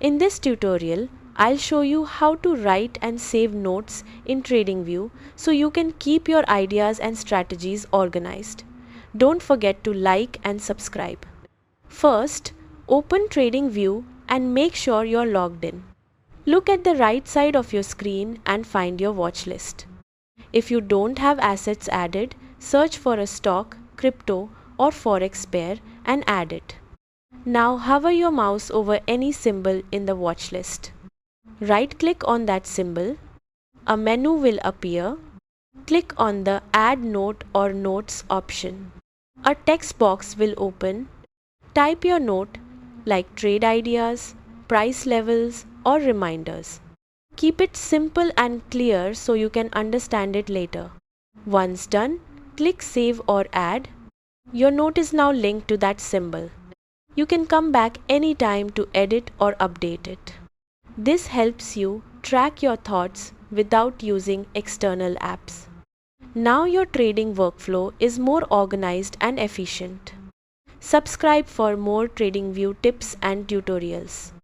In this tutorial, I'll show you how to write and save notes in Tradingview so you can keep your ideas and strategies organized. Don't forget to like and subscribe. First, open Tradingview and make sure you're logged in. Look at the right side of your screen and find your watch list. If you don't have assets added, search for a stock, crypto, or forex pair and add it. Now hover your mouse over any symbol in the watch list. Right-click on that symbol. A menu will appear. Click on the Add Note or Notes option. A text box will open. Type your note like trade ideas, price levels, or reminders. Keep it simple and clear so you can understand it later. Once done, click Save or Add. Your note is now linked to that symbol. You can come back anytime to edit or update it. This helps you track your thoughts without using external apps. Now your trading workflow is more organized and efficient. Subscribe for more Tradingview tips and tutorials.